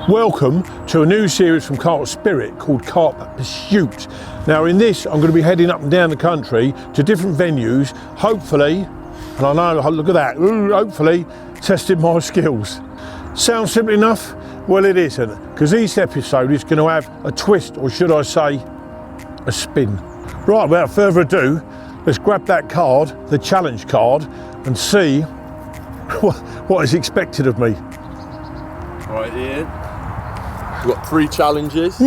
Welcome to a new series from Carp Spirit called Carp Pursuit. Now in this I'm going to be heading up and down the country to different venues, hopefully, and I know, look at that, hopefully testing my skills. Sounds simple enough? Well, it isn't, because each episode is going to have a twist, or should I say a spin. Right, without further ado, let's grab that card, the challenge card, and see what is expected of me. Right here, we've got 3 challenges.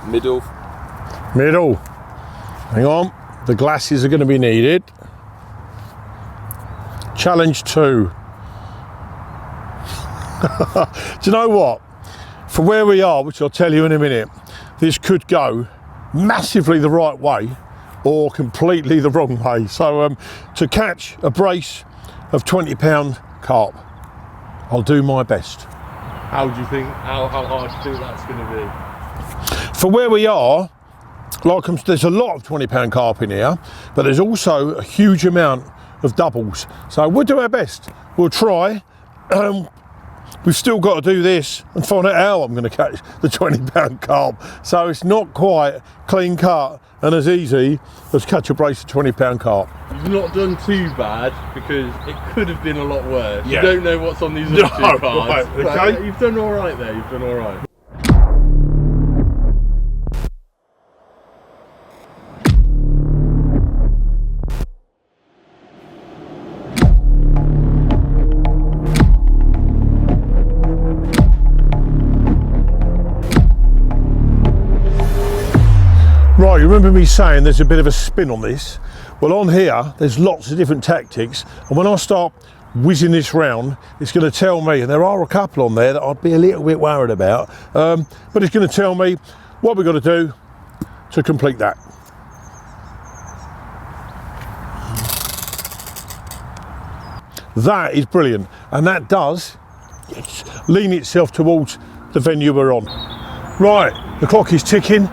Middle. Hang on, the glasses are going to be needed. Challenge 2. Do you know what? For where we are, which I'll tell you in a minute, this could go massively the right way or completely the wrong way. So to catch a brace of 20-pound carp, I'll do my best. How do you think, how hard do you think that's going to be? For where we are, there's a lot of 20-pound carp in here, but there's also a huge amount of doubles. So we'll do our best. We'll try. We've still got to do this and find out how I'm going to catch the 20-pound carp. So it's not quite clean cut and as easy as catch a brace of 20-pound carp. You've not done too bad, because it could have been a lot worse. Yeah. You don't know what's on these other 2 cards. Right, okay. You've done all right there, you've done all right. Right, you remember me saying there's a bit of a spin on this? Well, on here, there's lots of different tactics, and when I start whizzing this round, it's going to tell me, and there are a couple on there that I'd be a little bit worried about, but it's going to tell me what we've got to do to complete that. That is brilliant, and that does lean itself towards the venue we're on. Right, the clock is ticking.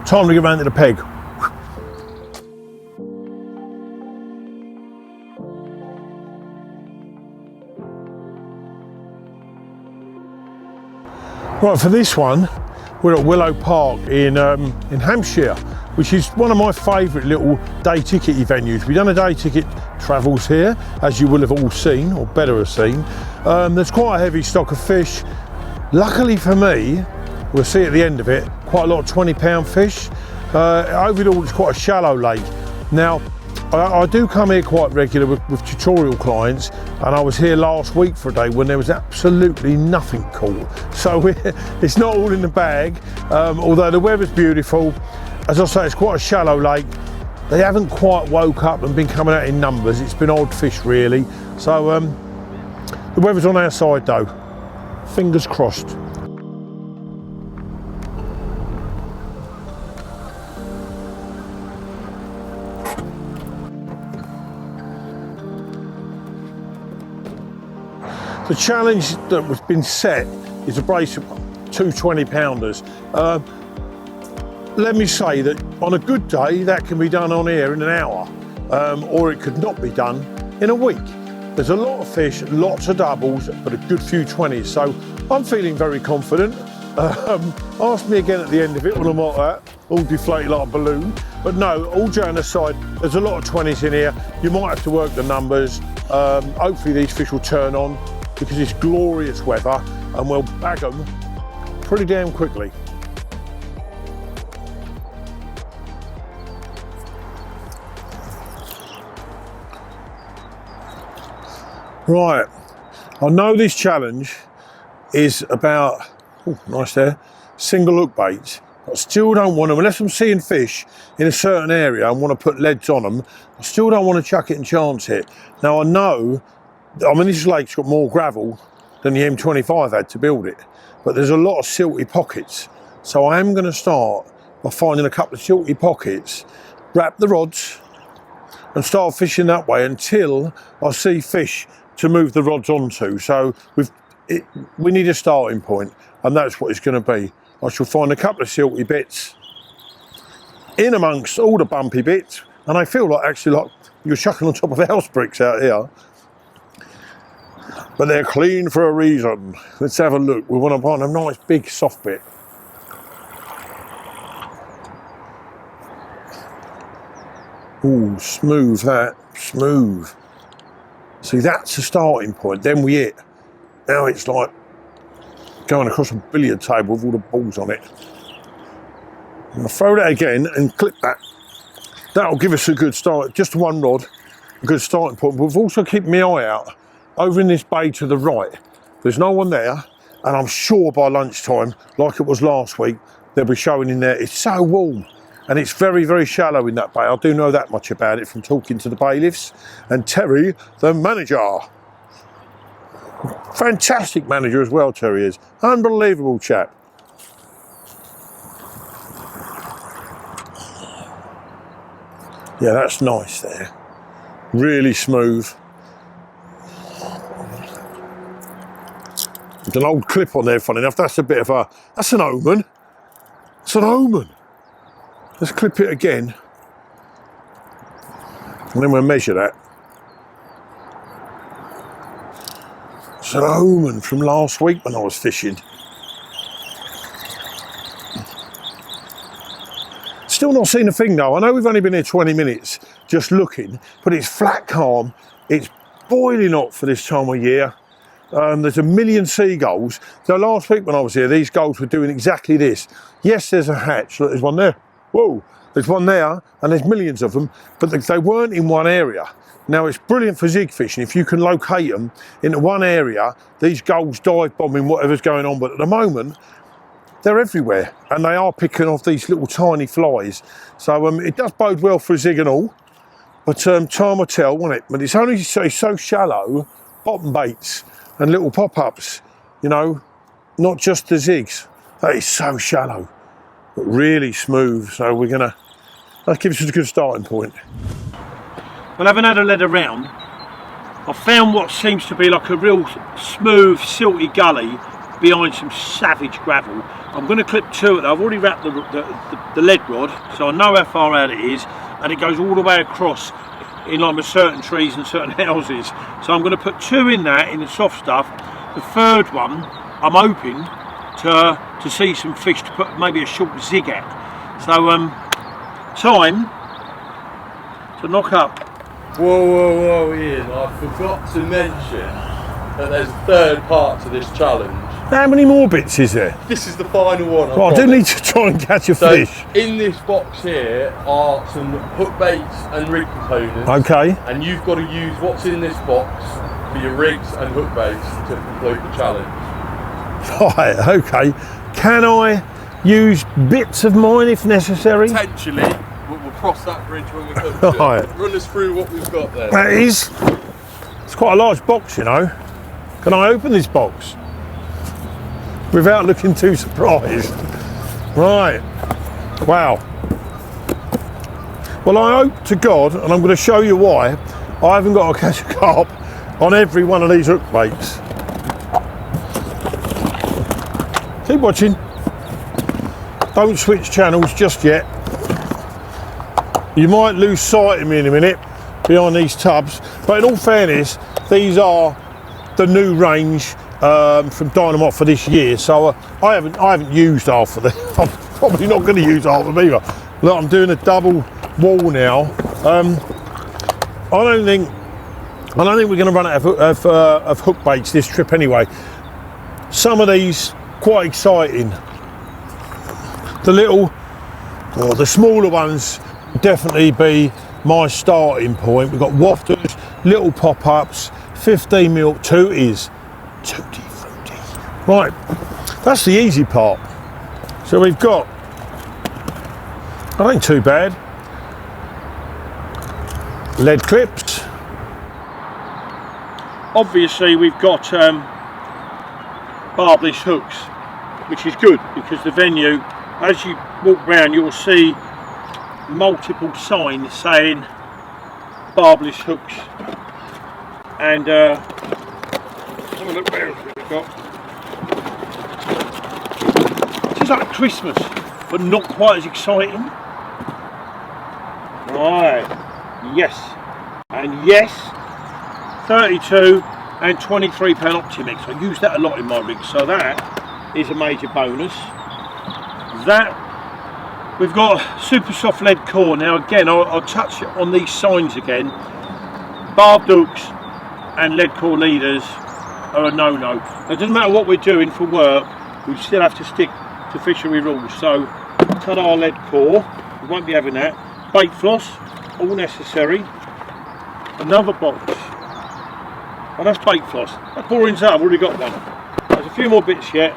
Time to get round to the peg. Right, for this one, we're at Willow Park in Hampshire, which is one of my favourite little day ticket venues. We've done a day ticket travels here, as you will have all seen, or better have seen. There's quite a heavy stock of fish. Luckily for me, we'll see at the end of it, quite a lot of 20-pound fish. Overall, it's quite a shallow lake. Now, I do come here quite regular with tutorial clients, and I was here last week for a day when there was absolutely nothing caught. So it's not all in the bag, although the weather's beautiful. As I say, it's quite a shallow lake. They haven't quite woke up and been coming out in numbers. It's been odd fish, really. So the weather's on our side, though. Fingers crossed. The challenge that was been set is a brace of 2 20-pounders. Let me say that on a good day, that can be done on here in an hour, or it could not be done in a week. There's a lot of fish, lots of doubles, but a good few 20s, so I'm feeling very confident. Ask me again at the end of it when I'm like that, all deflated like a balloon. But no, all joking aside, there's a lot of 20s in here. You might have to work the numbers. Hopefully these fish will turn on, because it's glorious weather and we'll bag them pretty damn quickly. Right, I know this challenge is about, oh, nice there, single hook baits. I still don't want them, unless I'm seeing fish in a certain area and want to put leads on them, I still don't want to chuck it and chance it. Now I know, this lake's got more gravel than the M25 had to build it, but there's a lot of silty pockets. So I am going to start by finding a couple of silty pockets, wrap the rods and start fishing that way until I see fish to move the rods onto. So we need a starting point, and that's what it's going to be. I shall find a couple of silty bits in amongst all the bumpy bits, and I feel like actually like you're chucking on top of house bricks out here. but they're clean for a reason. Let's have a look. We want to find a nice big soft bit. Ooh, smooth that, smooth. See, that's the starting point. Then we hit. Now it's like going across a billiard table with all the balls on it. I'm going to throw that again and clip that. That'll give us a good start, just one rod, a good starting point. But we've also kept my eye out over in this bay to the right. There's no one there, and I'm sure by lunchtime, like it was last week, they'll be showing in there. It's so warm, and it's very, very shallow in that bay. I do know that much about it from talking to the bailiffs and Terry, the manager. Fantastic manager as well, Terry is. Unbelievable chap. Yeah, that's nice there. Really smooth. There's an old clip on there, funny enough. That's a bit of a, that's an omen. It's an omen. Let's clip it again. And then we'll measure that. It's an omen from last week when I was fishing. Still not seen a thing though. I know we've only been here 20 minutes just looking, but it's flat calm. It's boiling hot for this time of year. There's a million seagulls. So last week when I was here, these gulls were doing exactly this. Yes, there's a hatch. Look, there's one there. Whoa, there's one there, and there's millions of them, but they weren't in one area. Now it's brilliant for zig fishing. If you can locate them into one area, these gulls dive bombing whatever's going on, but at the moment, they're everywhere, and they are picking off these little tiny flies. So it does bode well for a zig and all, but time will tell, won't it? But it's only so shallow, bottom baits and little pop-ups, you know, not just the zigs. That is so shallow, but really smooth. So that gives us a good starting point. Well, having had a lead around, I found what seems to be like a real smooth, silty gully behind some savage gravel. I'm going to clip two. I've already wrapped the lead rod, so I know how far out it is, and it goes all the way across in line with certain trees and certain houses. So I'm going to put two in that, in the soft stuff. The third one, I'm hoping to see some fish to put maybe a short zig at. So time to knock up. Whoa, Ian, I forgot to mention that there's a third part to this challenge. How many more bits is there? This is the final one. Well, I do need to try and catch a fish. In this box here are some hook baits and rig components. Okay. And you've got to use what's in this box for your rigs and hook baits to complete the challenge. Right, okay. Can I use bits of mine if necessary? Potentially, but we'll cross that bridge when we come to Right. it. Run us through what we've got there. That is, it's quite a large box, you know. Can I open this box without looking too surprised? Right, wow. Well, I hope to God, and I'm going to show you why, I haven't got to catch a carp on every one of these hook baits. Keep watching. Don't switch channels just yet. You might lose sight of me in a minute behind these tubs, but in all fairness, these are the new range from Dynamite for this year. So I haven't used half of them. I'm probably not going to use half of them either. Look, I'm doing a double wall now. I don't think we're going to run out of hook baits this trip anyway. Some of these quite exciting. The smaller ones definitely be my starting point. We've got wafters, little pop-ups, 15mm tooties. Tutti frutti. Right, that's the easy part. So we've got, I think too bad, lead clips. Obviously we've got barbless hooks, which is good because the venue, as you walk round, you'll see multiple signs saying barbless hooks. And have a look where we've got. This is like Christmas, but not quite as exciting. Right, yes, and yes, 32 and £23 Optimix. I use that a lot in my rig, so that is a major bonus. That we've got a super soft lead core. Now again, I'll touch on these signs again. Barbed hooks and lead core leaders are a no-no. It doesn't matter what we're doing for work, we still have to stick to fishery rules. So cut our lead core, we won't be having that. Bait floss, all necessary. Another box, and that's bait floss. That boring's up, I've already got one. There's a few more bits yet.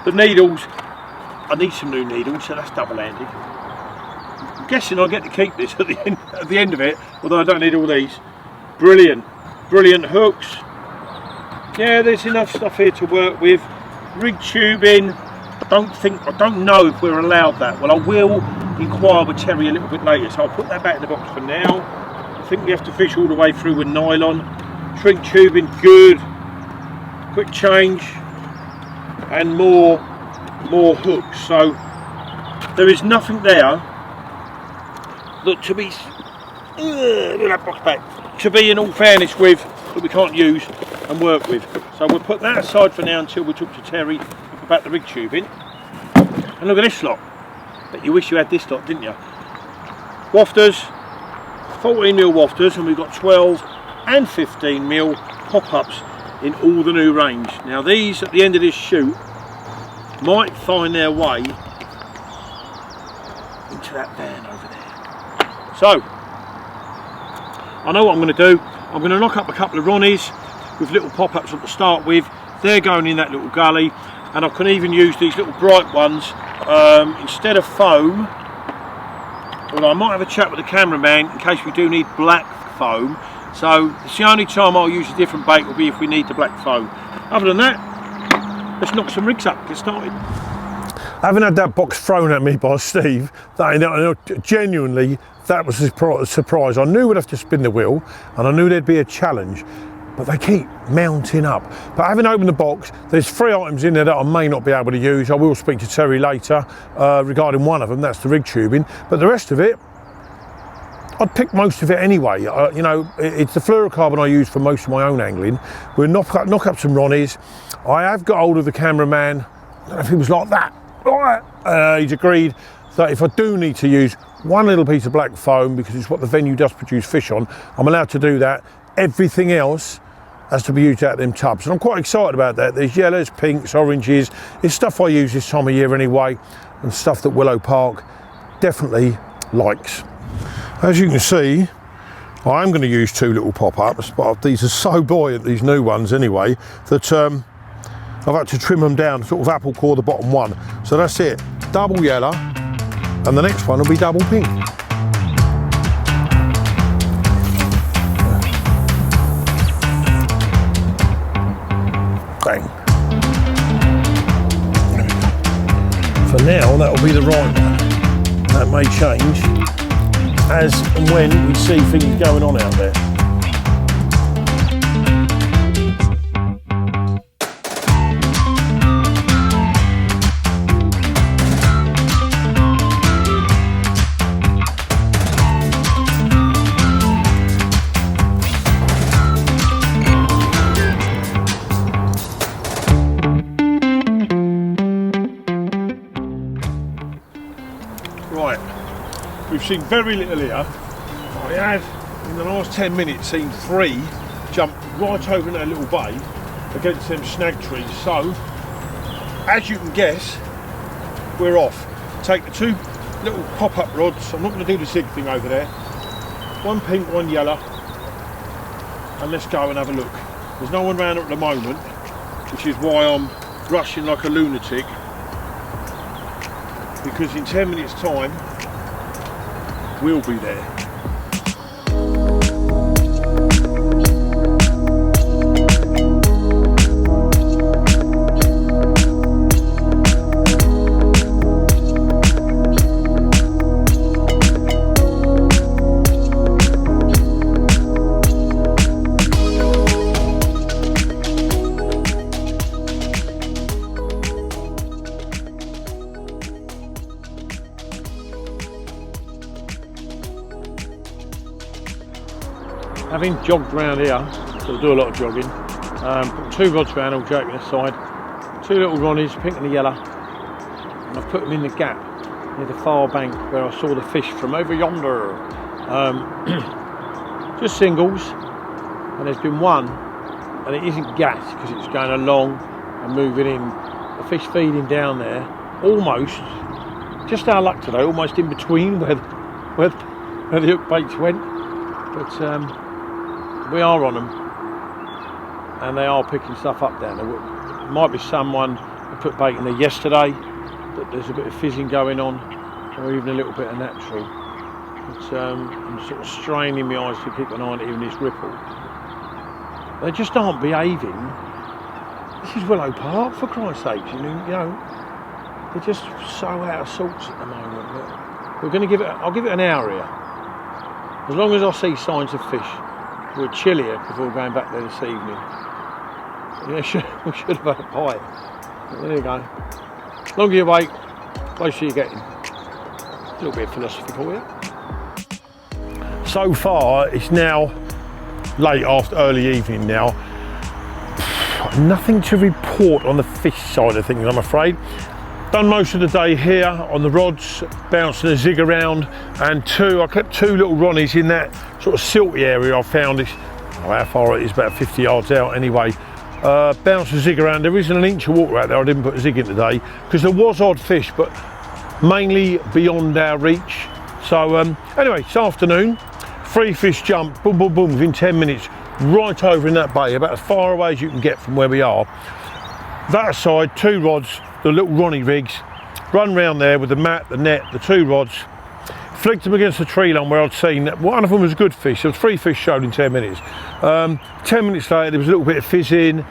The needles, I need some new needles, so that's double-handed. I'm guessing I'll get to keep this at the end of it, although I don't need all these. Brilliant, brilliant hooks. Yeah, there's enough stuff here to work with. Rig tubing, I don't know if we're allowed that. Well, I will inquire with Terry a little bit later, so I'll put that back in the box for now. I think we have to fish all the way through with nylon. Shrink tubing, good. Quick change, and more hooks. So there is nothing there that to be that box back, to be in all fairness with, that we can't use and work with. So we'll put that aside for now until we talk to Terry about the rig tubing. And look at this lot. But you wish you had this lot, didn't you? Wafters, 14mm wafters, and we've got 12 and 15mm pop-ups in all the new range. Now these at the end of this shoot might find their way into that van over there. So I know what I'm going to do. I'm going to knock up a couple of Ronnies with little pop-ups to start with. They're going in that little gully, and I can even use these little bright ones instead of foam. Well, I might have a chat with the cameraman in case we do need black foam. So it's the only time I'll use a different bait will be if we need the black foam. Other than that, let's knock some rigs up, get started. Having had that box thrown at me by Steve, genuinely, that was a surprise. I knew we'd have to spin the wheel, and I knew there'd be a challenge, but they keep mounting up. But having opened the box, there's 3 items in there that I may not be able to use. I will speak to Terry later regarding one of them, that's the rig tubing. But the rest of it, I'd pick most of it anyway. You know, it's the fluorocarbon I use for most of my own angling. We'll knock up some Ronnies. I have got hold of the cameraman. I don't know if he was like that. He's agreed that if I do need to use one little piece of black foam, because it's what the venue does produce fish on, I'm allowed to do that. Everything else has to be used out of them tubs, and I'm quite excited about that. There's yellows, pinks, oranges. It's stuff I use this time of year anyway, and stuff that Willow Park definitely likes. As you can see, I am going to use 2 little pop-ups, but these are so buoyant, these new ones anyway, that I've had to trim them down, sort of apple core the bottom one. So that's it, double yellow, and the next one will be double pink. Bang. For now, that will be the right one. That may change as and when we see things going on out there. Right. We've seen very little here. I have, in the last 10 minutes, seen 3 jump right over in that little bay against them snag trees. So, as you can guess, we're off. Take the 2 little pop-up rods. I'm not going to do the zig thing over there. 1 pink, 1 yellow. And let's go and have a look. There's no one around at the moment, which is why I'm rushing like a lunatic. Because in 10 minutes time, we'll be there. Having jogged around here, so I do a lot of jogging, Put 2 rods round, all joking aside. 2 little Ronnies, pink and the yellow. And I've put them in the gap near the far bank where I saw the fish from over yonder. Just singles, and there's been one, and it isn't gassed because it's going along and moving in. The fish feeding down there, almost, just our luck today, almost in between where the hook baits went. But we are on them, and they are picking stuff up down there. It might be someone who put bait in there yesterday, that there's a bit of fizzing going on, or even a little bit of natural. But I'm sort of straining my eyes to keep an eye on even this ripple. They just aren't behaving. This is Willow Park, for Christ's sake. You know, they're just so out of sorts at the moment. But we're going to give it. I'll give it an hour here. As long as I see signs of fish, we'll chill here before going back there this evening. Yeah, we should have had a pie. But there you go. The longer you wait, the closer you're getting. A little bit of philosophy for you. So far, it's now late after early evening now. Nothing to report on the fish side of things, I'm afraid. Done most of the day here on the rods, bouncing a zig around, and I kept 2 little Ronnies in that sort of silty area I found. How far it is, about 50 yards out anyway. Bounce a zig around. There isn't an inch of water out there. I didn't put a zig in today because there was odd fish, but mainly beyond our reach. So anyway, this afternoon, 3 fish jumped, boom, boom, boom, within 10 minutes, right over in that bay, about as far away as you can get from where we are. That aside, 2 rods, the little Ronnie rigs, run round there with the mat, the net, the 2 rods, flicked them against the tree line where I'd seen that one of them was a good fish. There was 3 fish showed in 10 minutes. 10 minutes later, there was a little bit of fizzing,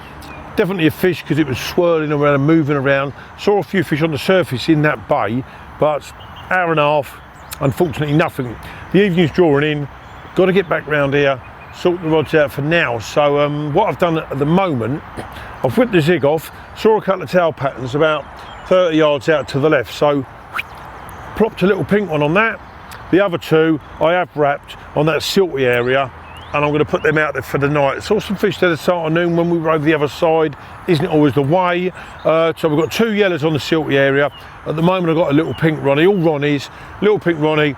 definitely a fish because it was swirling around and moving around. Saw a few fish on the surface in that bay, but hour and a half, unfortunately nothing. The evening's drawing in, got to get back round here, sort the rods out for now. So what I've done at the moment, I've whipped the zig off, saw a couple of tail patterns about 30 yards out to the left, so plopped a little pink one on that. The other 2 I have wrapped on that silty area, and I'm going to put them out there for the night. Saw some fish there this afternoon when we were over the other side. Isn't it always the way? So we've got 2 yellows on the silty area. At the moment I've got a little pink Ronnie, all Ronnies, little pink Ronnie,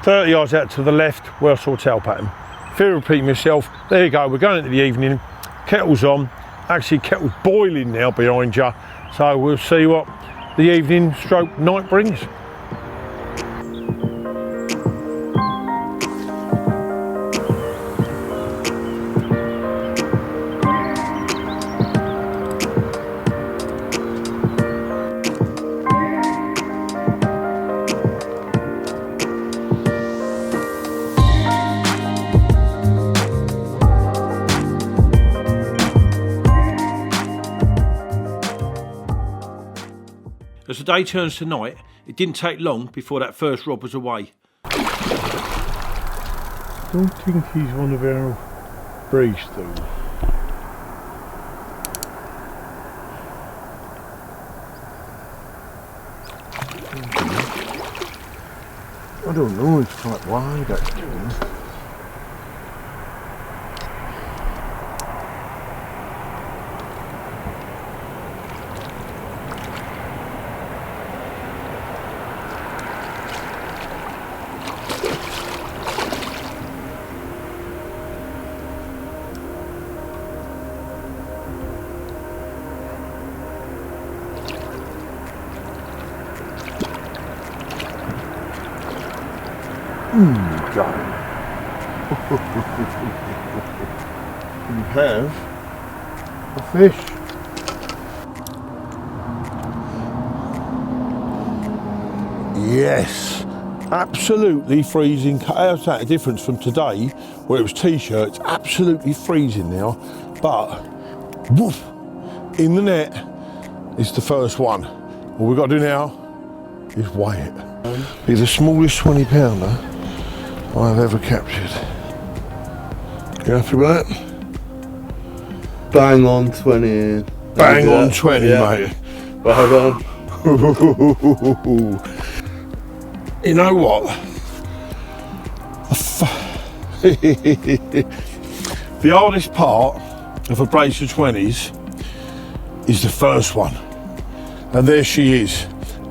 30 yards out to the left where I saw tail pattern. Fear of repeating myself. There you go, we're going into the evening. Kettle's on. Actually, kettle's boiling now behind you. So we'll see what the evening stroke night brings. As the day turns to night, it didn't take long before that first rod was away. I don't think he's one of our breeze though. I don't know, it's quite wide actually. Go. You have a fish. Yes, absolutely freezing. How's that a difference from today where it was t-shirts? Absolutely freezing now, but woof, in the net is the first one. All we've got to do now is weigh it. It's the smallest 20-pounder I've ever captured. You happy with that? Bang on 20. Bang on 20, yeah. Mate. Well done. You know what? The hardest part of a brace of 20s is the first one. And there she is,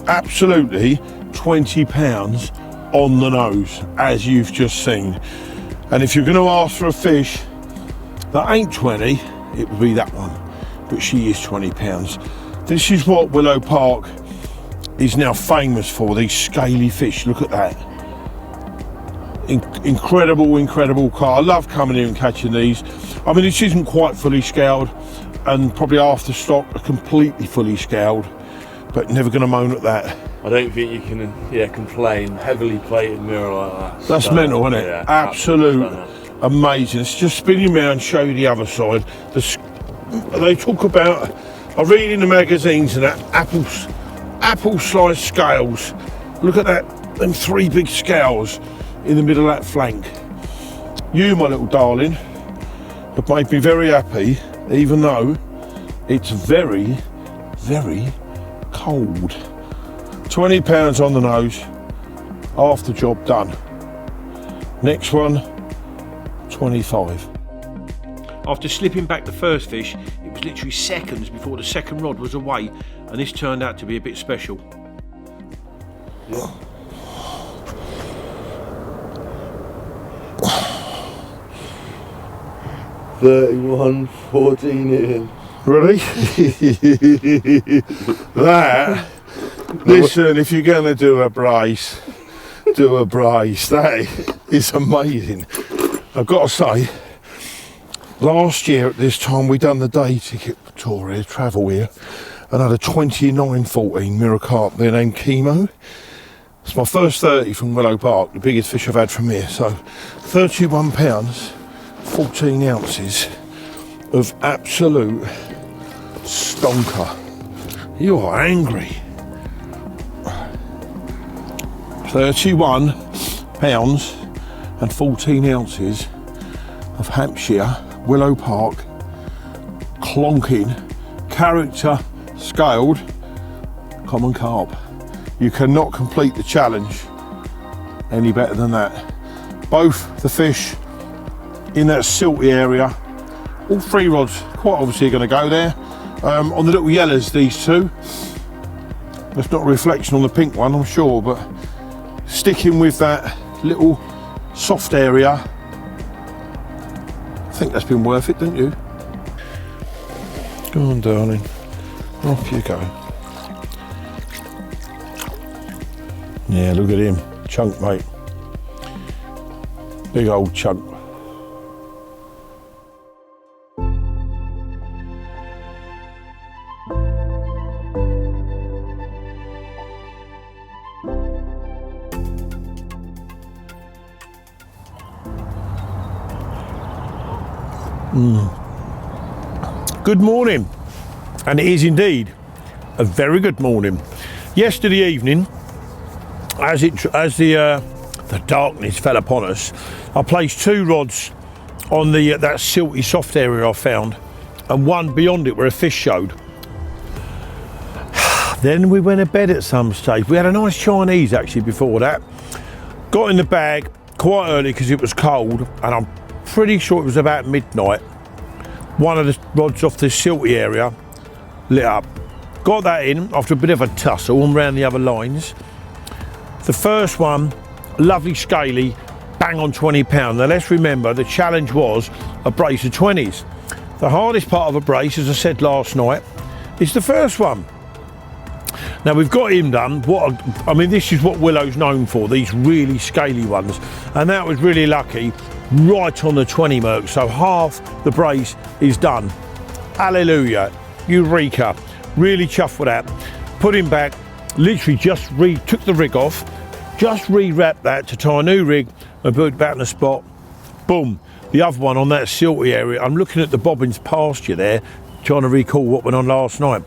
absolutely 20 pounds on the nose, as you've just seen. And if you're going to ask for a fish that ain't 20, it would be that one. But she is 20 pounds. This is what Willow Park is now famous for, these scaly fish. Look at that. Incredible carp. I love coming here and catching these. I mean, this isn't quite fully scaled, and probably half the stock are completely fully scaled, but never going to moan at that. I don't think you can complain. Heavily plated mirror like that. That's mental, isn't it? Yeah, Absolute amazing. Let's just spin him around and show you the other side. They talk about, I read in the magazines and that apple sized scales. Look at that, them 3 big scales in the middle of that flank. You, my little darling, have made me very happy, even though it's very, very cold. 20 pounds on the nose, half the job done. Next one, 25. After slipping back the first fish, it was literally seconds before the second rod was away, and this turned out to be a bit special. Yeah. $31.14 in. Ready? That, listen, if you're going to do a brace, do a brace. That is amazing. I've got to say, last year at this time we done the day ticket tour here, travel here, and had a 29.14 mirror carp there named Chemo. It's my first 30 from Willow Park, the biggest fish I've had from here. So 31 pounds, 14 ounces of absolute stonker. You are angry. 31 pounds and 14 ounces of Hampshire Willow Park clonking, character scaled common carp. You cannot complete the challenge any better than that. Both the fish in that silty area, all 3 rods quite obviously are going to go there. On the little yellows, these 2. That's not a reflection on the pink one, I'm sure, but sticking with that little soft area, I think that's been worth it, don't you? Go on, darling, off you go. Yeah, look at him, chunk, mate. Big old chunk. Good morning, and it is indeed a very good morning. Yesterday evening, as the darkness fell upon us, I placed 2 rods on the that silty soft area I found, and one beyond it where a fish showed. Then we went to bed at some stage. We had a nice Chinese actually before that. Got in the bag quite early because it was cold, and I'm pretty sure it was about midnight. One of the rods off the silty area lit up. Got that in after a bit of a tussle and round the other lines. The first one, lovely scaly, bang on 20 pounds. Now let's remember the challenge was a brace of 20s. The hardest part of a brace, as I said last night, is the first one. Now we've got him done. This is what Willow's known for, these really scaly ones. And that was really lucky, right on the 20 mark. So half the brace is done. Hallelujah, eureka. Really chuffed with that. Put him back, literally just took the rig off, just rewrapped that to tie a new rig and put it back in the spot. Boom. The other one on that silty area, I'm looking at the bobbins pasture there, trying to recall what went on last night.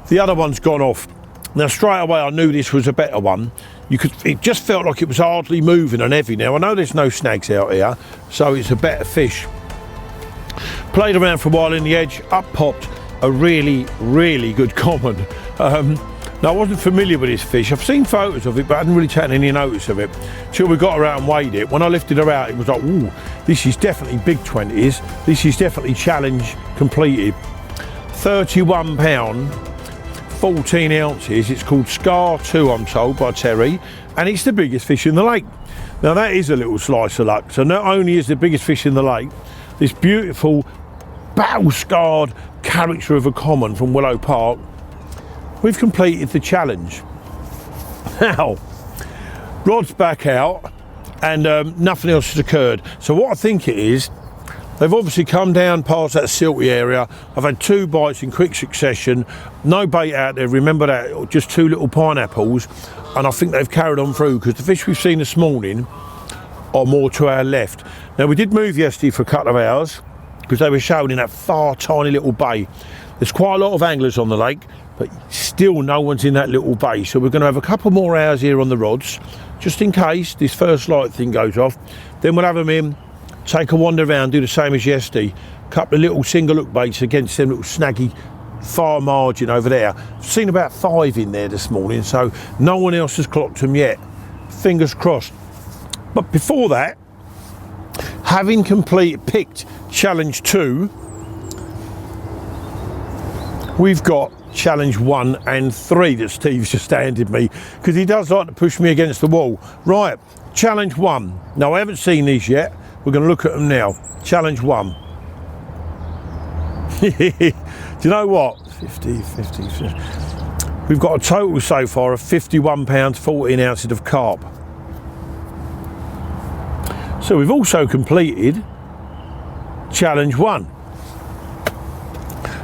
The other one's gone off. Now straight away I knew this was a better one. It just felt like it was hardly moving and heavy. Now I know there's no snags out here, so it's a better fish. Played around for a while in the edge, up popped a really, really good common. Now, I wasn't familiar with this fish. I've seen photos of it, but I hadn't really taken any notice of it till we got her out and weighed it. When I lifted her out, it was like, ooh, this is definitely big 20s. This is definitely challenge completed. 31 pound, 14 ounces. It's called Scar 2, I'm told, by Terry, and it's the biggest fish in the lake. Now, that is a little slice of luck. So not only is the biggest fish in the lake, this beautiful battle-scarred character of a common from Willow Park, we've completed the challenge. Now, rod's back out and nothing else has occurred. So what I think it is, they've obviously come down past that silty area. I've had 2 bites in quick succession, no bait out there, remember that, just 2 little pineapples, and I think they've carried on through because the fish we've seen this morning are more to our left. Now, we did move yesterday for a couple of hours because they were showing in that far tiny little bay. There's quite a lot of anglers on the lake, but still no one's in that little bay, so we're going to have a couple more hours here on the rods just in case this first light thing goes off. Then we'll have them in, take a wander around, do the same as yesterday, couple of little single hook baits against them little snaggy far margin over there. I've seen about 5 in there this morning, so no one else has clocked them yet, fingers crossed. But before that, having picked challenge 2, we've got challenge 1 and 3 that Steve's just handed me because he does like to push me against the wall. Right, challenge 1. Now, I haven't seen these yet. We're going to look at them now. Challenge 1. Do you know what? 50. We've got a total so far of 51 pounds, 14 ounces of carp. So we've also completed challenge 1.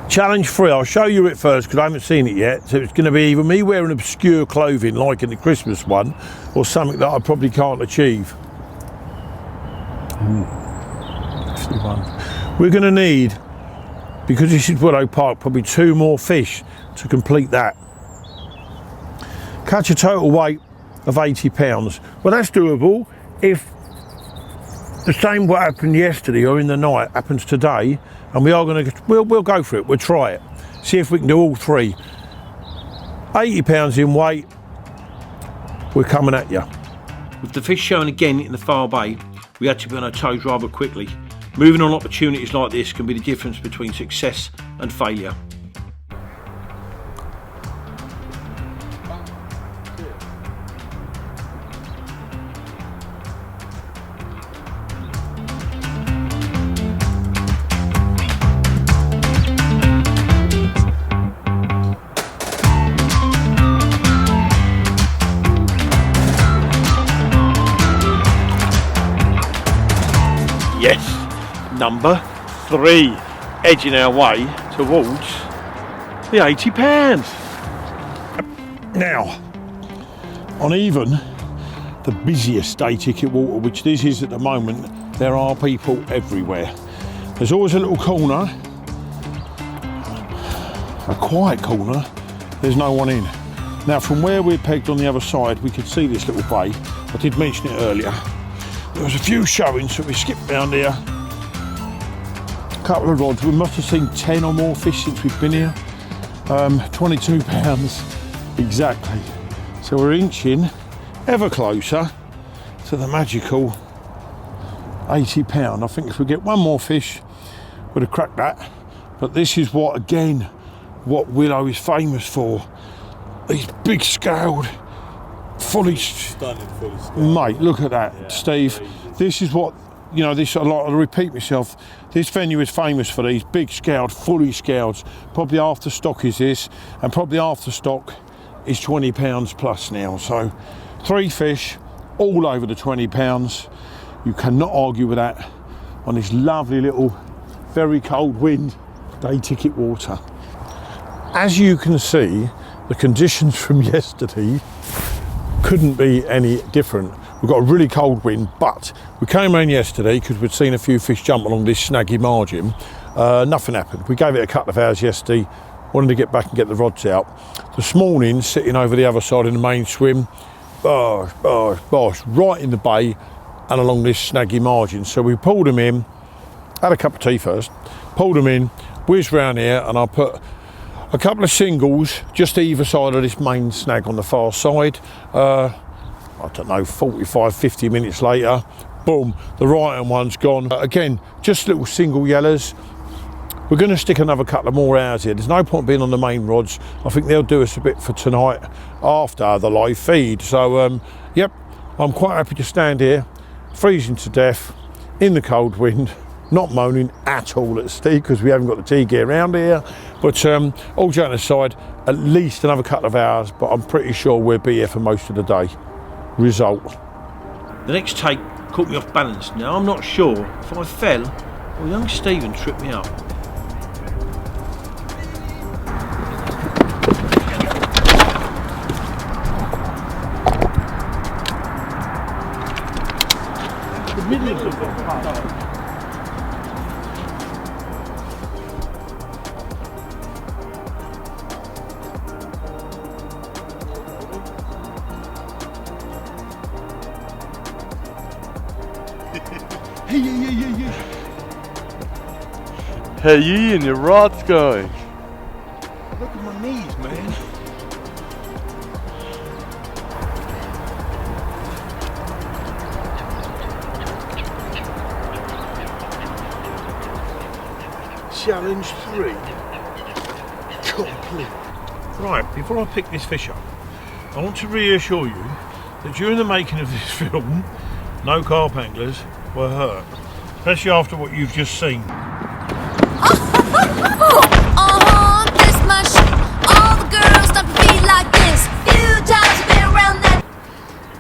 Challenge 3, I'll show you it first because I haven't seen it yet. So it's going to be either me wearing obscure clothing like in the Christmas one or something that I probably can't achieve. 51. We're going to need, because this is Willow Park, probably 2 more fish to complete that. Catch a total weight of 80 pounds. Well, that's doable if the same what happened yesterday or in the night happens today, and we are going to, we'll go for it, we'll try it, see if we can do all 3. 80 pounds in weight, we're coming at you. With the fish shown again in the far bay, we had to be on our toes rather quickly. Moving on opportunities like this can be the difference between success and failure. Yes, number 3, edging our way towards the 80 pounds. Now, on even the busiest day ticket water, which this is at the moment, there are people everywhere. There's always a little corner, a quiet corner, there's no one in. Now, from where we're pegged on the other side, we could see this little bay. I did mention it earlier. There was a few showings, so we skipped round here. A couple of rods. We must have seen 10 or more fish since we've been here. 22 pounds exactly. So we're inching ever closer to the magical 80 pound. I think if we get 1 more fish, we'd have cracked that. But this is what, again, what Willow is famous for. These big scaled, fully Stunning, fully scaled. Mate, look at that, Yeah, Steve. crazy. This is what, you know, this, I'll repeat myself, this venue is famous for these big scaled, fully scaled. Probably after stock is this, and probably after stock is 20 pounds plus now. So 3 fish, all over the 20 pounds. You cannot argue with that on this lovely little, very cold wind, day ticket water. As you can see, the conditions from yesterday couldn't be any different. We've got a really cold wind, but we came around yesterday because we'd seen a few fish jump along this snaggy margin. Nothing happened. We gave it a couple of hours yesterday, wanted to get back and get the rods out. This morning, sitting over the other side in the main swim, right in the bay and along this snaggy margin. So we pulled them in, had a cup of tea first, pulled them in, whizzed round here, and I put A couple of singles just either side of this main snag on the far side. I don't know, 45, 50 minutes later, boom, the right hand one's gone. Again, just little single yellers. We're going to stick another couple of more hours here. There's no point being on the main rods. I think they'll do us a bit for tonight after the live feed. So, yep, I'm quite happy to stand here, freezing to death, in the cold wind, not moaning at all at Steve because we haven't got the T-gear around here. But all joking aside, at least another couple of hours, but I'm pretty sure we'll be here for most of the day. Result. The next take caught me off balance. Now I'm not sure if I fell or young Stephen tripped me up. The middle of the boat. Hey, you and your rod's going. Look at my knees, man. Challenge 3 complete. Right, before I pick this fish up, I want to reassure you that during the making of this film, no carp anglers were hurt, especially after what you've just seen. This much. All the girls stop to feet like this. Few times I've been around that.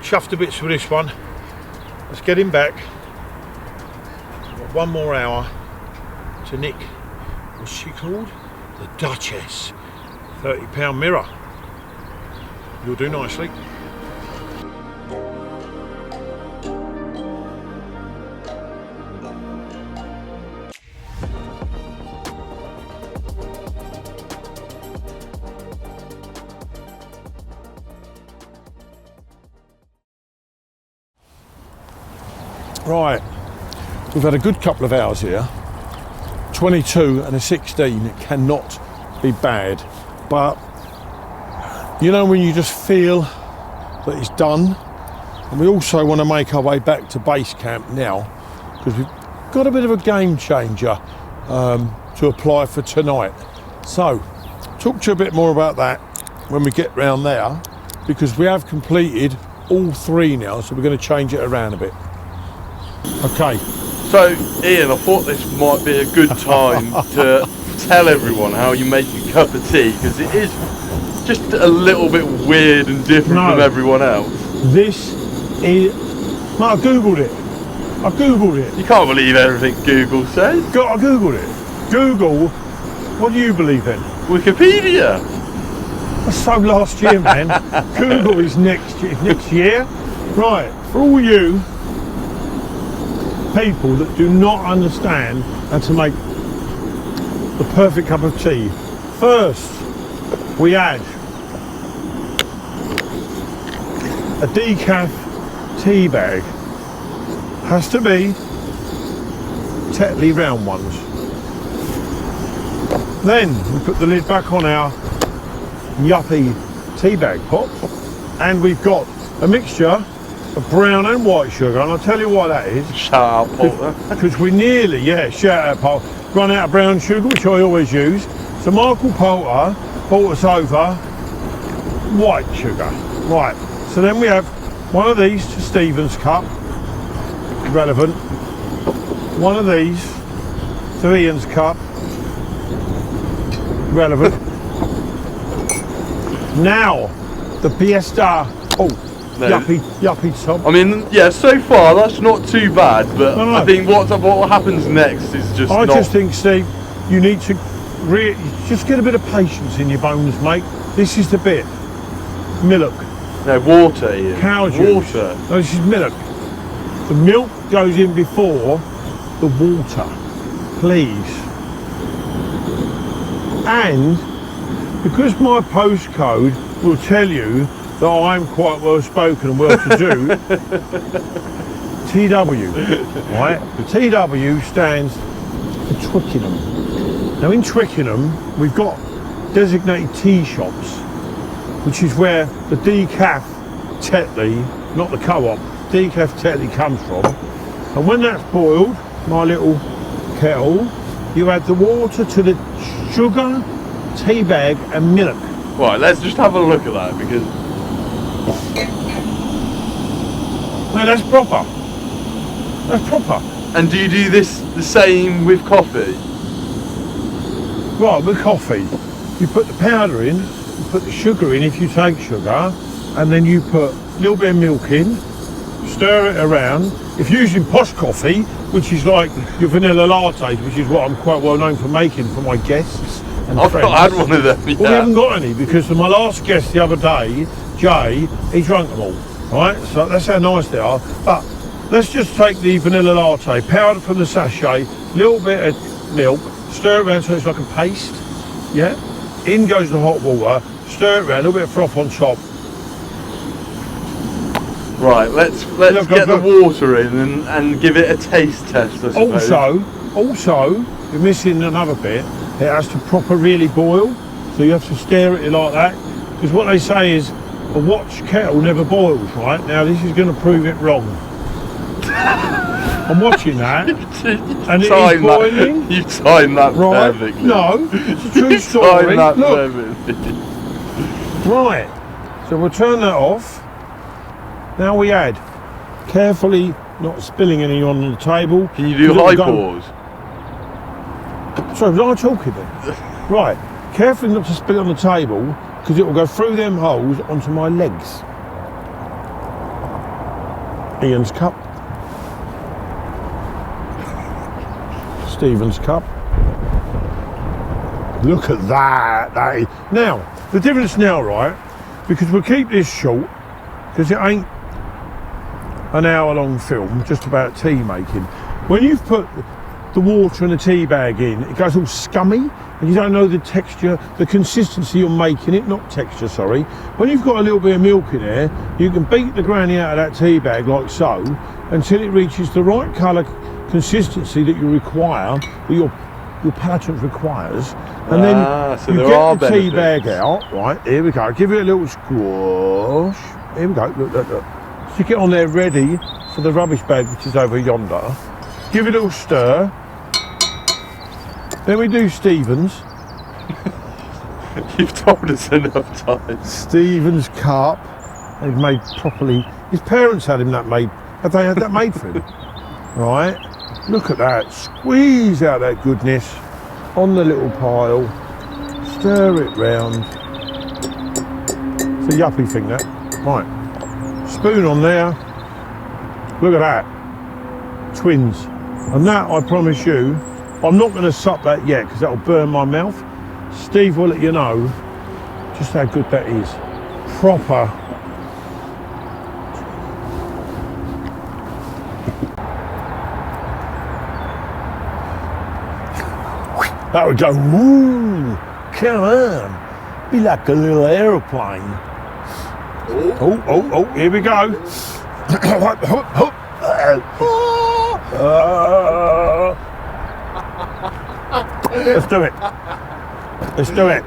Chuffed to bits with this one. Let's get him back. Got one more hour to nick. What's she called? The Duchess. £30 mirror. You'll do nicely. Right, we've had a good couple of hours here. 22 and a 16, it cannot be bad. But, you know when you just feel that it's done? And we also want to make our way back to base camp now, because we've got a bit of a game changer to apply for tonight. So, talk to you a bit more about that when we get round there, because we have completed all 3 now, so we're going to change it around a bit. Okay. So, Ian, I thought this might be a good time to tell everyone how you make a cup of tea, because it is just a little bit weird and different from everyone else. This is... No, I googled it. You can't believe everything Google says. I googled it. Google, what do you believe in? Wikipedia. That's so last year, man. Google is next year. Right, for all you people that do not understand how to make the perfect cup of tea, first we add a decaf tea bag. Has to be Tetley round ones. Then we put the lid back on our yuppie tea bag pot, and we've got a mixture of brown and white sugar, and I'll tell you why that is. Shout out, Potter. Because we nearly, shout out, Potter, run out of brown sugar, which I always use. So Michael Potter bought us over white sugar. Right, so then we have one of these to Stephen's cup, relevant. One of these to Ian's cup, relevant. Now, the Fiesta, yuppie top. I mean, yeah, so far that's not too bad, but no. I think what happens next is just I just think, Steve, you need to just get a bit of patience in your bones, mate. This is the bit. Milk. No, water, Ian. Cow juice. Water. No, this is milk. The milk goes in before the water, please. And because my postcode will tell you that I'm quite well spoken and well to do, TW, right? TW stands for Twickenham. Now in Twickenham, we've got designated tea shops, which is where the decaf Tetley, not the co-op, decaf Tetley comes from. And when that's boiled, my little kettle, you add the water to the sugar, tea bag and milk. Right, let's just have a look at that because... No, that's proper. That's proper. And do you do this the same with coffee? Right, with coffee, you put the powder in, you put the sugar in if you take sugar, and then you put a little bit of milk in, stir it around. If you're using posh coffee, which is like your vanilla lattes, which is what I'm quite well known for making for my guests and I've friends. not had one of them yet. Well, we haven't got any because my last guest the other day, Jay, he drank them all. Right, so that's how nice they are. But let's just take the vanilla latte, powder from the sachet, little bit of milk, stir it around so it's like a paste. Yeah. In goes the hot water, stir it around, a little bit of froth on top. Right, let's get the water in and give it a taste test, I suppose. Also, you're missing another bit. It has to proper really boil, so you have to stir it like that. Because what they say is a watch kettle never boils, right? Now this is going to prove it wrong. I'm watching that, and it is boiling. You timed that right? perfectly. No, it's a true story. Timed that Look. perfectly. Right, so we'll turn that off. Now we add, carefully not spilling any on the table. Can you do high pours? Sorry, was I talking then? Right, carefully not to spill it on the table because it will go through them holes onto my legs. Ian's cup. Stephen's cup. Look at that. Now, the difference now, right, because we'll keep this short because it ain't an hour-long film just about tea making. When you've put the water and the tea bag in, it goes all scummy and you don't know the texture, the consistency you're making it, not texture, sorry. When you've got a little bit of milk in there, you can beat the granny out of that tea bag like so until it reaches the right colour consistency that you require, that your palate requires, and then so you there get the tea bag out, right, here we go, give it a little squash, here we go, look. Stick it on there ready for the rubbish bag which is over yonder. Give it a little stir. Then we do Stephen's. You've told us enough times. Stephen's carp. They've made properly. His parents had him that made. Have they had that made for him? Right. Look at that. Squeeze out that goodness on the little pile. Stir it round. It's a yuppie thing that. Right. Spoon on there. Look at that. Twins. And that, I promise you, I'm not going to sup that yet because that'll burn my mouth. Steve will let you know just how good that is. Proper. That would go, woo, come on. Be like a little aeroplane. Oh, here we go. Let's do it. Let's do it.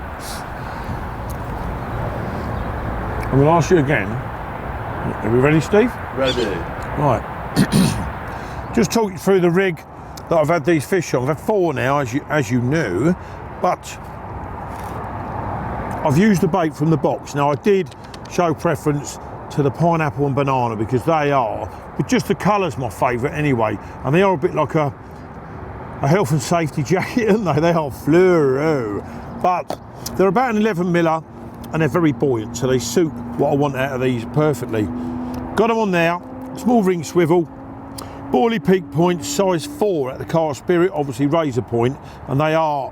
I'm going to ask you again. Are we ready, Steve? Ready. Right. Just talk you through the rig that I've had these fish on. I've had 4 now, as you knew, but I've used the bait from the box. Now, I did show preference to the pineapple and banana because they are, but just the colour's my favourite anyway, and they are a bit like a health and safety jacket, aren't they? They are fluoro, but they're about an 11 miller and they're very buoyant, so they suit what I want out of these perfectly. Got them on there, small ring swivel, Borley peak point, size 4 at the Carp Spirit, obviously razor point, and they are,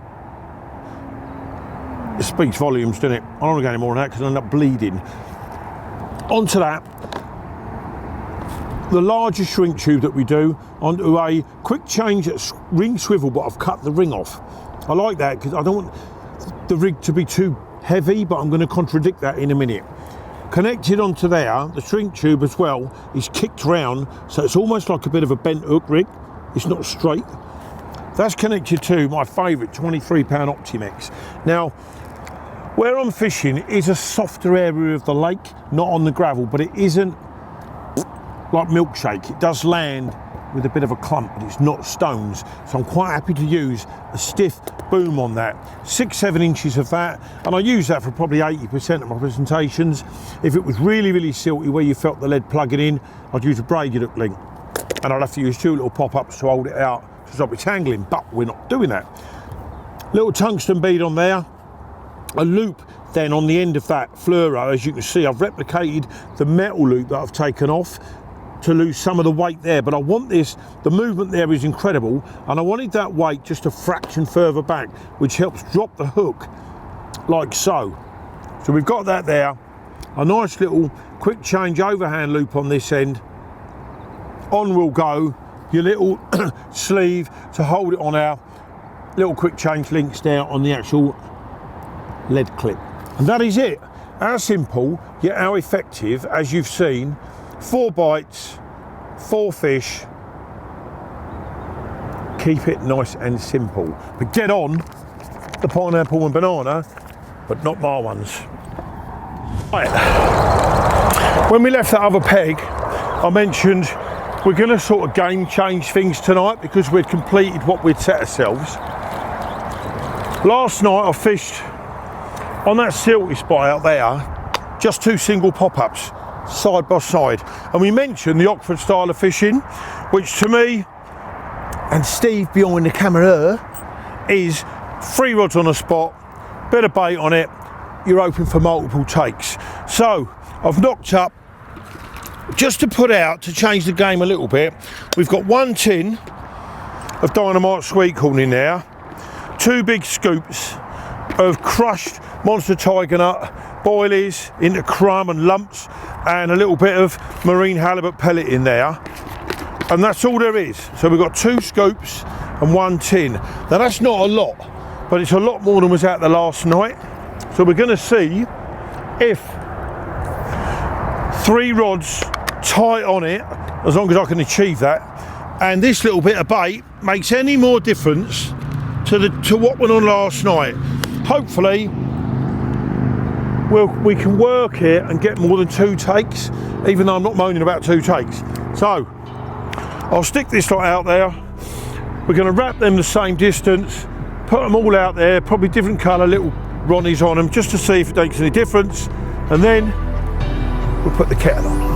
it speaks volumes, doesn't it? I don't want to go any more on that because I end up bleeding. Onto that, the larger shrink tube that we do onto a quick change at ring swivel, but I've cut the ring off. I like that because I don't want the rig to be too heavy, but I'm going to contradict that in a minute. Connected onto there, the shrink tube as well is kicked round, so it's almost like a bit of a bent hook rig. It's not straight. That's connected to my favourite 23 pound Optimex. Now, Where I'm fishing is a softer area of the lake, not on the gravel, but it isn't like milkshake. It does land with a bit of a clump, but it's not stones. So I'm quite happy to use a stiff boom on that. 6-7 inches of that, and I use that for probably 80% of my presentations. If it was really, really silty where you felt the lead plugging in, I'd use a braided hook link, and I'd have to use 2 little pop-ups to hold it out to stop it tangling, but we're not doing that. Little tungsten bead on there, a loop then on the end of that fluoro. As you can see, I've replicated the metal loop that I've taken off to lose some of the weight there, but I want this, the movement there is incredible, and I wanted that weight just a fraction further back, which helps drop the hook like so. So we've got that there, a nice little quick change overhand loop on this end. On will go your little sleeve to hold it on our little quick change links there on the actual lead clip. And that is it. How simple, yet how effective, as you've seen. 4 bites, 4 fish. Keep it nice and simple. But get on the pineapple and banana, but not my ones. Right. When we left that other peg, I mentioned we're going to sort of game change things tonight because we'd completed what we'd set ourselves. Last night I fished on that silty spot out there, just 2 single pop-ups, side by side, and we mentioned the Oxford style of fishing, which to me and Steve behind the camera is 3 rods on a spot, bit of bait on it, you're open for multiple takes. So I've knocked up, just to put out, to change the game a little bit, we've got 1 tin of dynamite sweet corn in there, 2 big scoops of crushed monster tiger nut boilies into crumb and lumps, and a little bit of marine halibut pellet in there, and that's all there is. So we've got 2 scoops and 1 tin. Now that's not a lot, but it's a lot more than was out there last night. So we're going to see if 3 rods tight on it, as long as I can achieve that, and this little bit of bait makes any more difference to what went on last night. Hopefully we can work it and get more than 2 takes, even though I'm not moaning about 2 takes. So I'll stick this lot out there. We're going to wrap them the same distance, put them all out there, probably different colour little Ronnies on them, just to see if it makes any difference, and then we'll put the kettle on.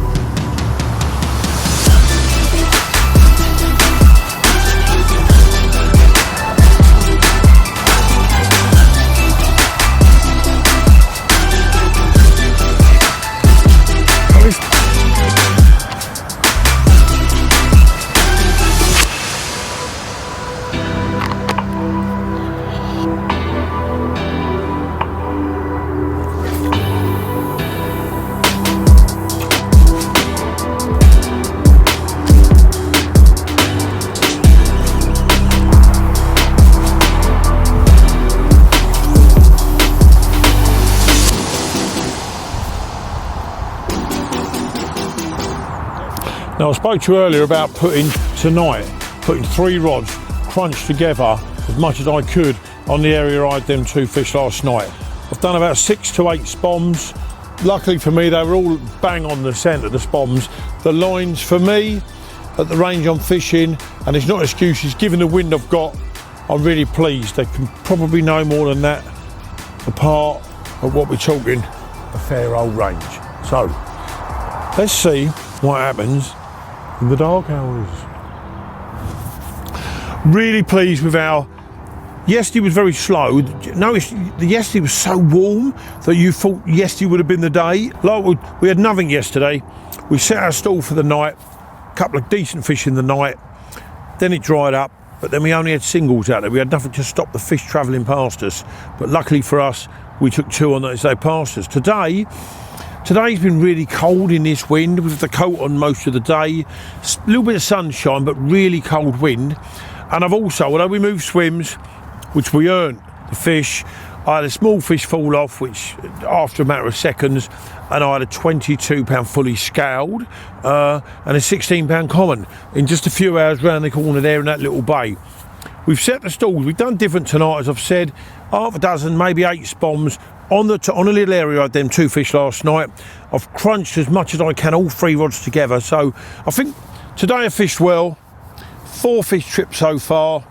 Now I spoke to you earlier about putting 3 rods crunched together as much as I could on the area I had them 2 fish last night. I've done about 6 to 8 spoms. Luckily for me they were all bang on the centre, the spoms. The lines for me at the range I'm fishing, and it's not excuses, given the wind I've got, I'm really pleased. They can probably no more than that apart of what we're talking, a fair old range. So let's see what happens in the dark hours. Really pleased with our, yesterday was very slow. Notice the yesterday was so warm that you thought yesterday would have been the day. Like we had nothing yesterday. We set our stall for the night, a couple of decent fish in the night, then it dried up, but then we only had singles out there. We had nothing to stop the fish travelling past us, but luckily for us we took 2 on as they passed us. Today's been really cold in this wind, with the coat on most of the day. A little bit of sunshine, but really cold wind. And I've also, although we moved swims, which we earned the fish, I had a small fish fall off, which after a matter of seconds, and I had a 22-pound fully scaled and a 16-pound common in just a few hours round the corner there in that little bay. We've set the stalls. We've done different tonight, as I've said, half a dozen, maybe 8 spoms, on a little area I had them 2 fish last night. I've crunched as much as I can, all 3 rods together. So I think today I fished well. 4 fish trips so far.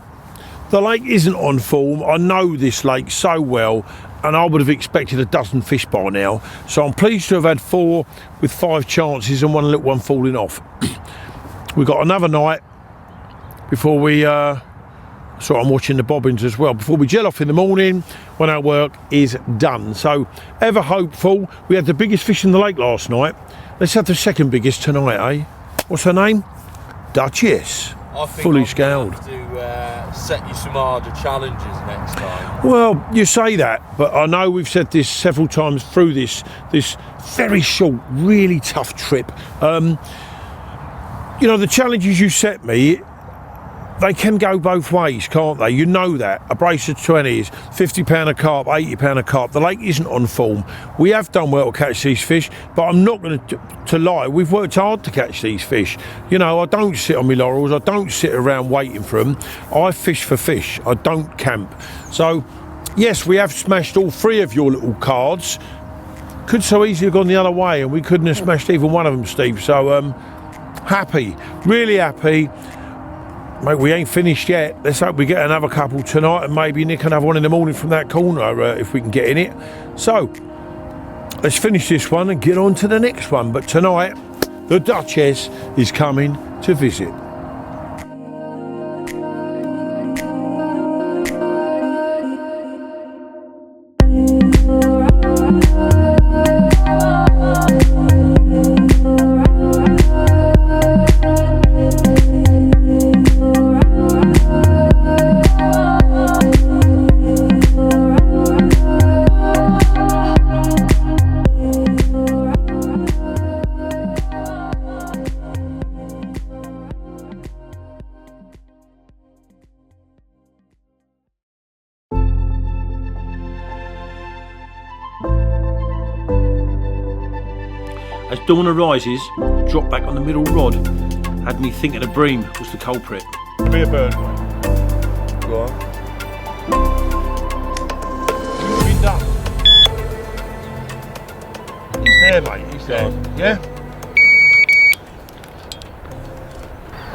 The lake isn't on form. I know this lake so well, and I would have expected a dozen fish by now. So I'm pleased to have had 4 with 5 chances and 1 little one falling off. We've got another night before we, so I'm watching the bobbins as well, before we gel off in the morning when our work is done. So ever hopeful. We had the biggest fish in the lake last night. Let's have the second biggest tonight, eh? What's her name? Duchess. I think fully I'm scaled. gonna have to set you some harder challenges next time. Well, you say that, but I know we've said this several times through this very short, really tough trip. You know, the challenges you set me, they can go both ways, can't they? You know that. A brace of 20s, £50 a carp, £80 a carp. The lake isn't on form. We have done well to catch these fish, but I'm not going to lie. We've worked hard to catch these fish. You know, I don't sit on my laurels. I don't sit around waiting for them. I fish for fish. I don't camp. So, yes, we have smashed all 3 of your little cards. Could so easily have gone the other way, and we couldn't have smashed even one of them, Steve. So, happy. Really happy. Mate, we ain't finished yet. Let's hope we get another couple tonight and maybe nick another one in the morning from that corner if we can get in it. So, let's finish this one and get on to the next one. But tonight, the Duchess is coming to visit. As dawn arises, a drop back on the middle rod had me thinking a bream was the culprit. Be a bird, mate. Go on. It's been done. He's there, mate. He's there. Yeah?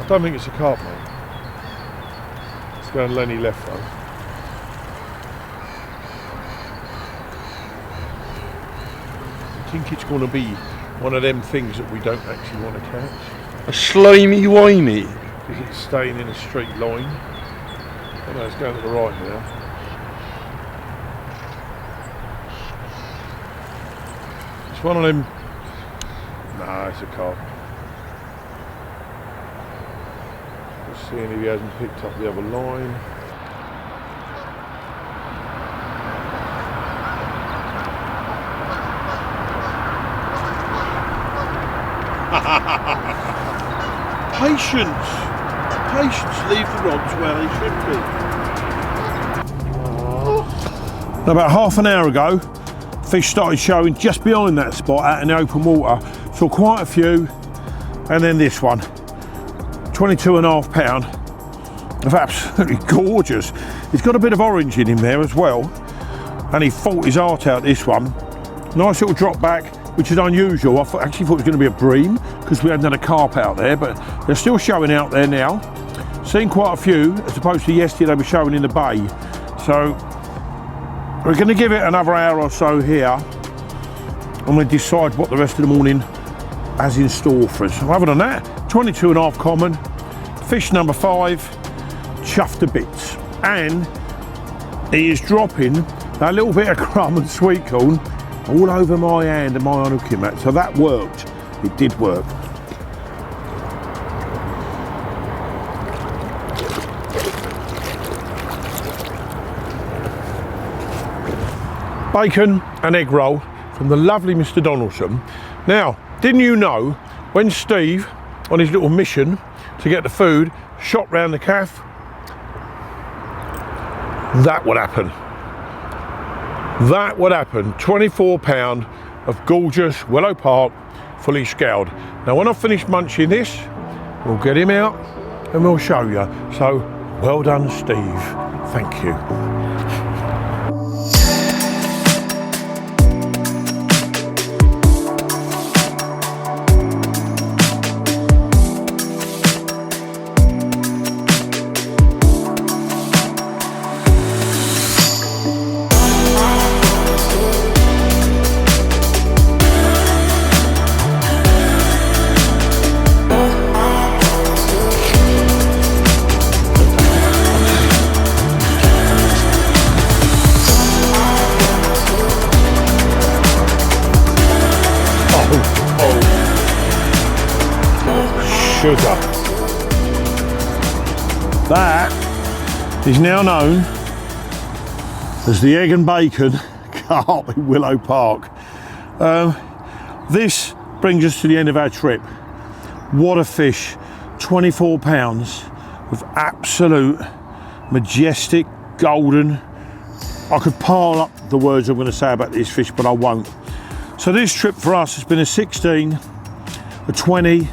I don't think it's a carp, mate. It's going Lenny left, though. I think it's going to be one of them things that we don't actually want to catch. A slimy whiny. Because it's staying in a straight line. Oh no, it's going to the right now. It's one of them. Nah, it's a carp. Just seeing if he hasn't picked up the other line. Patience! Patience, leave the rods where they should be. Now, about half an hour ago, fish started showing just behind that spot out in the open water. Saw quite a few, and then this one. 22.5 pound. They're absolutely gorgeous. He's got a bit of orange in him there as well, and he fought his heart out, this one. Nice little drop back, which is unusual. I actually thought it was going to be a bream because we hadn't had a carp out there, but they're still showing out there now. Seen quite a few, as opposed to yesterday they were showing in the bay. So we're going to give it another hour or so here and we'll decide what the rest of the morning has in store for us. Other than that, 22.5 common, fish number 5, chuffed to bits. And he is dropping that little bit of crumb and sweet corn all over my hand and my unhooking mat. So that worked. It did work. Bacon and egg roll from the lovely Mr. Donaldson. Now, didn't you know when Steve, on his little mission to get the food, shot round the calf, that would happen. That would happen. 24 pound of gorgeous Willow Park fully scaled. Now when I finish munching this, we'll get him out and we'll show you. So well done, Steve. Thank you. sugar. That is now known as the egg and bacon carp in Willow Park. This brings us to the end of our trip. What a fish, 24 pounds of absolute majestic golden. I could pile up the words I'm going to say about this fish, but I won't. So this trip for us has been a 16, a 20,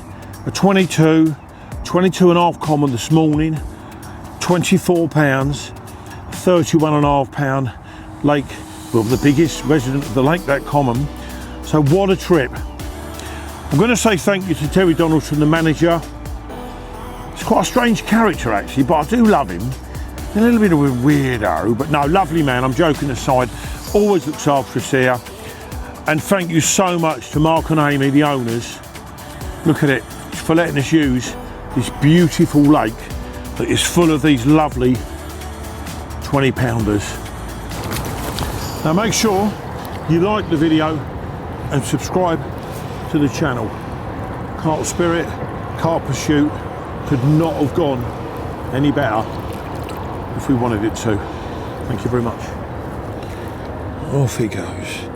a 22, 22 and a half common this morning, 24 pounds, 31 and a half pound lake, well, the biggest resident of the lake, that common. So what a trip. I'm going to say thank you to Terry Donaldson, the manager. He's quite a strange character actually, but I do love him. A little bit of a weirdo, but no, lovely man. I'm joking aside, always looks after us here. And thank you so much to Mark and Amy, the owners. Look at it, for letting us use this beautiful lake that is full of these lovely 20 pounders. Now make sure you like the video and subscribe to the channel. Carp Spirit, Carp Pursuit could not have gone any better if we wanted it to. Thank you very much. Off he goes.